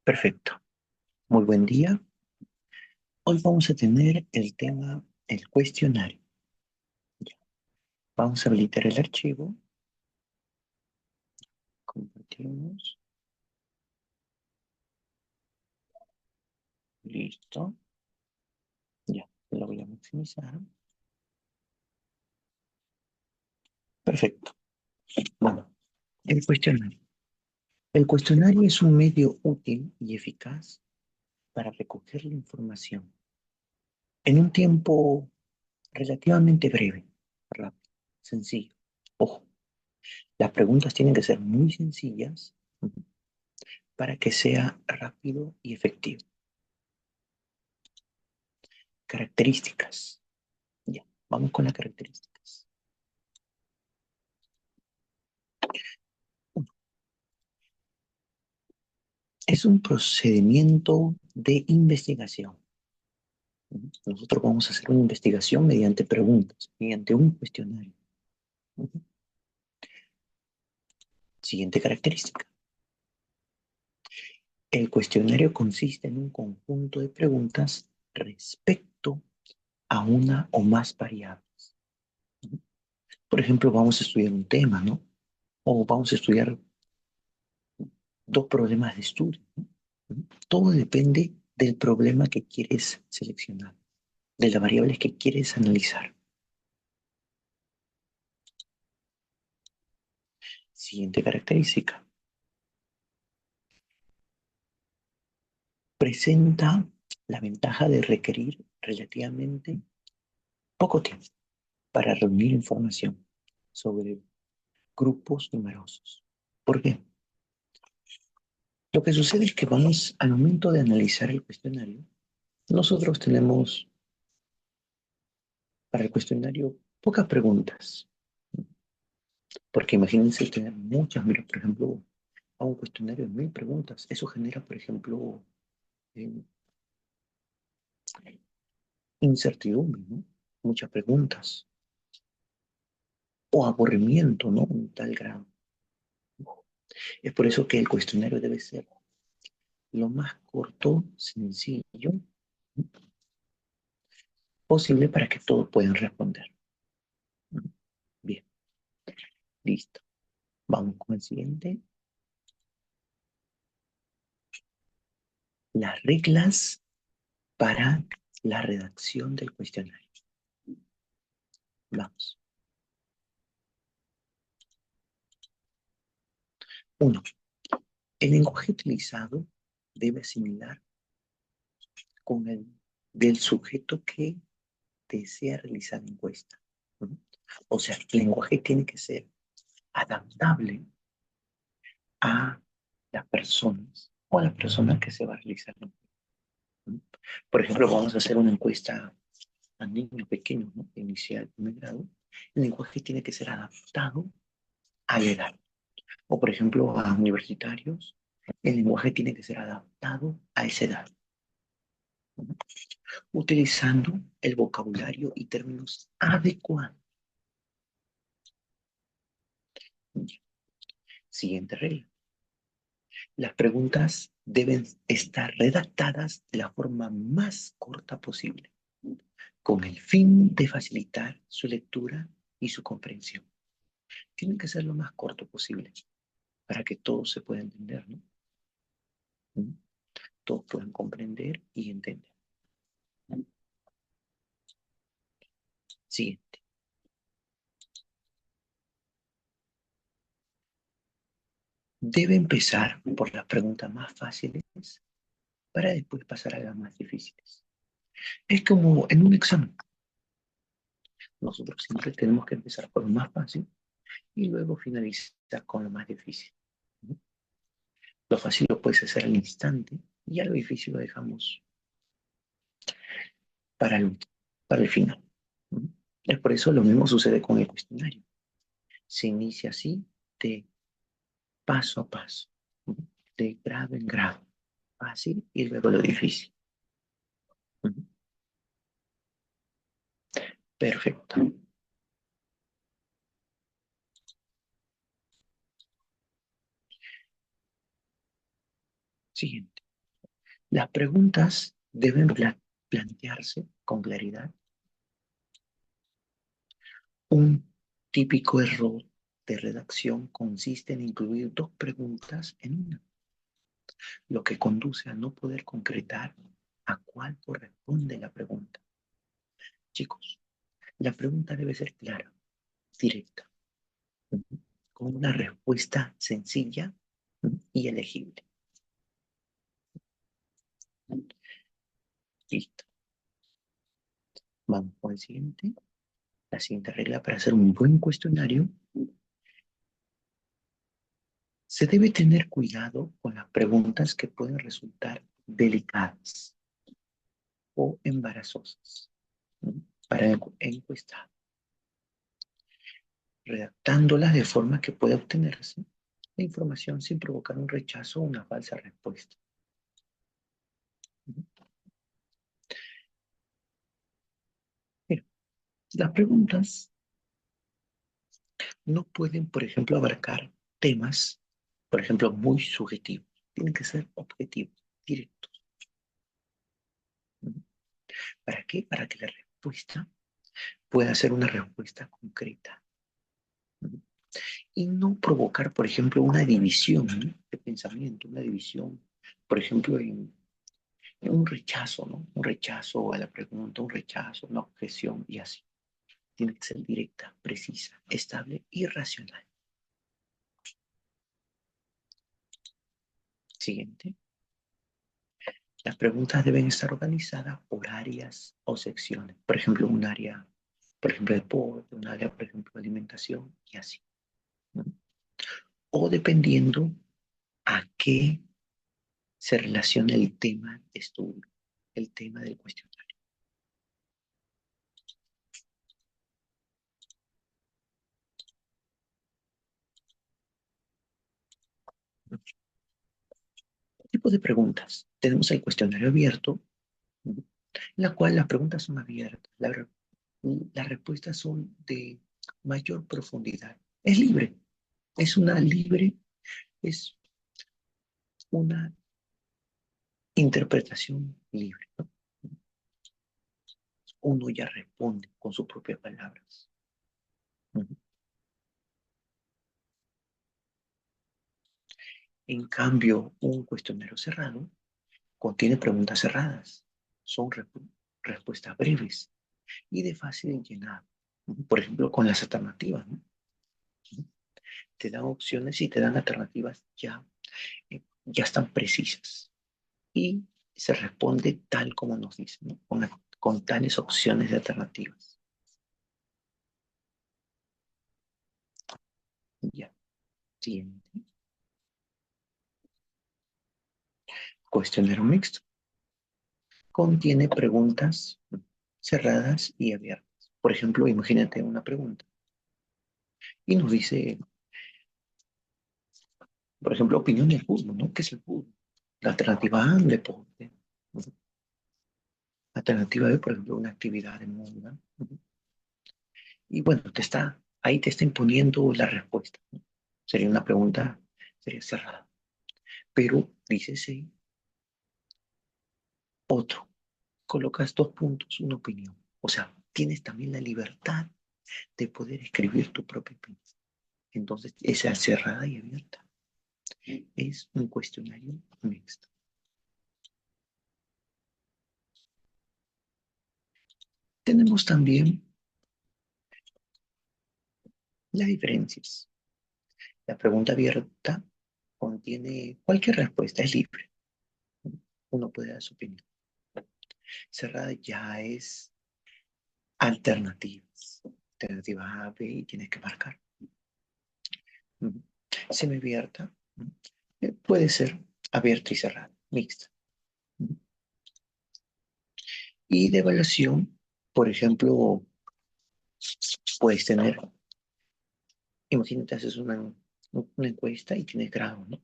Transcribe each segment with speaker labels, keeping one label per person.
Speaker 1: Perfecto. Muy buen día. Hoy vamos a tener el tema, el cuestionario. Ya. Vamos a habilitar el archivo. Compartimos. Listo. Ya, lo voy a maximizar. Perfecto. Bueno, el cuestionario. El cuestionario es un medio útil y eficaz para recoger la información en un tiempo relativamente breve, rápido, sencillo. Ojo, las preguntas tienen que ser muy sencillas para que sea rápido y efectivo. Características. Ya, vamos con las características. Uno, es un procedimiento de investigación. Nosotros vamos a hacer una investigación mediante preguntas, mediante un cuestionario. Ujú. Siguiente característica. El cuestionario consiste en un conjunto de preguntas respecto a una o más variables. Ujú. Por ejemplo, vamos a estudiar un tema, ¿no? O vamos a estudiar dos problemas de estudio, ¿no? Ujú. Todo depende del problema que quieres seleccionar, de las variables que quieres analizar. Siguiente característica. Presenta la ventaja de requerir relativamente poco tiempo para reunir información sobre grupos numerosos. ¿Por qué? Lo que sucede es que vamos, al momento de analizar el cuestionario, nosotros tenemos para el cuestionario pocas preguntas. Porque imagínense tener muchas, mira, por ejemplo, a un cuestionario de 1000 preguntas. Eso genera, por ejemplo, eh, incertidumbre, ¿no? Muchas preguntas. O aburrimiento, ¿no? En tal grado. Es por eso que el cuestionario debe ser lo más corto, sencillo posible para que todos puedan responder. Bien, listo. Vamos con el siguiente. Las reglas para la redacción del cuestionario. Vamos. Uno, el lenguaje utilizado debe asimilar con el del sujeto que desea realizar la encuesta. ¿No? O sea, el lenguaje tiene que ser adaptable a las personas o a la persona que se va a realizar la encuesta. ¿No? Por ejemplo, vamos a hacer una encuesta a niños pequeños, ¿no? Inicial, primer grado. El lenguaje tiene que ser adaptado a la edad. O, por ejemplo, a universitarios, el lenguaje tiene que ser adaptado a esa edad, ¿no? Utilizando el vocabulario y términos adecuados. Siguiente regla. Las preguntas deben estar redactadas de la forma más corta posible, con el fin de facilitar su lectura y su comprensión. Tienen que ser lo más corto posible para que todos se puedan entender, ¿no? ¿Mm? Todos puedan comprender y entender. ¿Mm? Siguiente. Debe empezar por las preguntas más fáciles para después pasar a las más difíciles. Es como en un examen. Nosotros siempre tenemos que empezar por lo más fácil y luego finalizar con lo más difícil. ¿No? Lo fácil lo puedes hacer al instante y ya lo difícil lo dejamos para el, para el final. ¿No? Es por eso lo mismo sucede con el cuestionario. Se inicia así de paso a paso, ¿no? De grado en grado, fácil y luego lo difícil. ¿No? Perfecto. Siguiente. Las preguntas deben plantearse con claridad. Un típico error de redacción consiste en incluir dos preguntas en una, lo que conduce a no poder concretar a cuál corresponde la pregunta. Chicos, la pregunta debe ser clara, directa, con una respuesta sencilla y elegible. Listo. Vamos con el siguiente. La siguiente regla para hacer un buen cuestionario: se debe tener cuidado con las preguntas que pueden resultar delicadas o embarazosas, ¿no?, para encuestar, redactándolas de forma que pueda obtenerse la información sin provocar un rechazo o una falsa respuesta. Mira, las preguntas no pueden, por ejemplo, abarcar temas, por ejemplo, muy subjetivos. Tienen que ser objetivos, directos. ¿Para qué? Para que la respuesta pueda ser una respuesta concreta y no provocar, por ejemplo, una división, ¿no?, de pensamiento, una división, por ejemplo, en un rechazo, ¿no? Un rechazo a la pregunta, un rechazo, una objeción y así. Tiene que ser directa, precisa, estable y racional. Siguiente. Las preguntas deben estar organizadas por áreas o secciones. Por ejemplo, un área, por ejemplo, deporte, un área, por ejemplo, alimentación y así, ¿no? O dependiendo a qué se relaciona el tema de estudio, el tema del cuestionario. Tipo de preguntas. Tenemos el cuestionario abierto, en la cual las preguntas son abiertas, las respuestas son de mayor profundidad. Es libre, es una libre, es una interpretación libre, ¿no? Uno ya responde con sus propias palabras. En cambio, un cuestionario cerrado contiene preguntas cerradas. Son respuestas breves y de fácil llenado. Por ejemplo, con las alternativas, ¿no? Te dan opciones y te dan alternativas ya están precisas. Y se responde tal como nos dicen, ¿no?, con tales opciones de alternativas. Ya, siguiente. Cuestionario mixto. Contiene preguntas cerradas y abiertas. Por ejemplo, imagínate una pregunta y nos dice, por ejemplo, opinión del fútbol, ¿no? ¿Qué es el fútbol? La alternativa A, un deporte. Alternativa B, por ejemplo, una actividad de moda. Y bueno, ahí te está imponiendo la respuesta, ¿no? Sería una pregunta, sería cerrada. Pero dice sí, otro. Colocas dos puntos, una opinión. O sea, tienes también la libertad de poder escribir tu propia opinión. Entonces, esa cerrada y abierta es un cuestionario mixto. Tenemos también las diferencias. La pregunta abierta contiene cualquier respuesta, es libre. Uno puede dar su opinión. Cerrada ya es alternativas. Alternativa A, B y tienes que marcar. Semiabierta puede ser abierta y cerrada, mixta. Y de evaluación, por ejemplo, puedes tener, imagínate, haces una encuesta y tienes grado, ¿no?,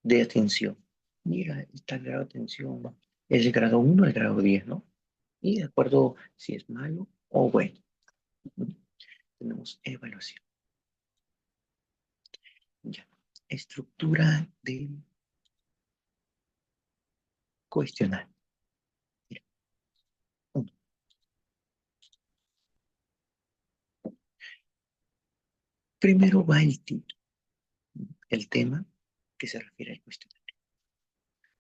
Speaker 1: de atención. Mira, está el grado de atención, es el grado 1 el grado 10, ¿no? Y de acuerdo si es malo o bueno, tenemos evaluación. Ya. Estructura cuestionario. Mira, uno. Primero va el título, el tema que se refiere al cuestionario.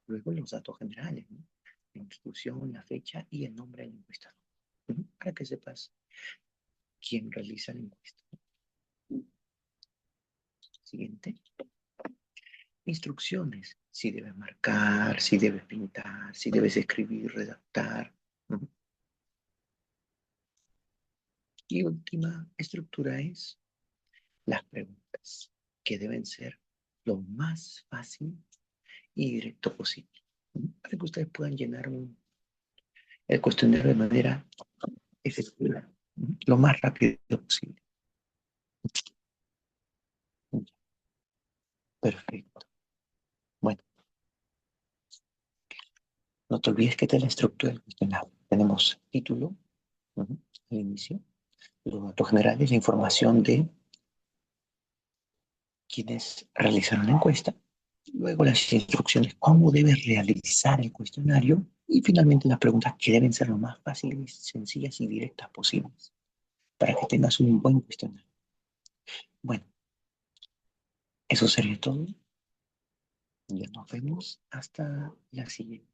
Speaker 1: Luego los datos generales, ¿no? La institución, la fecha y el nombre del encuestador. Para que sepas quién realiza la encuesta. Siguiente. Instrucciones. Si debes marcar, si debes pintar, si debes escribir, redactar. Y última estructura es las preguntas, que deben ser lo más fácil y directo posible, para que ustedes puedan llenar el cuestionario de manera efectiva, lo más rápido posible. Perfecto. Bueno, no te olvides que esta es la estructura del cuestionario. Tenemos título, al inicio, los datos generales, la información de quienes realizaron la encuesta, luego las instrucciones, cómo debes realizar el cuestionario y finalmente las preguntas que deben ser lo más fáciles, sencillas y directas posibles para que tengas un buen cuestionario. Bueno, eso sería todo. Ya nos vemos hasta la siguiente.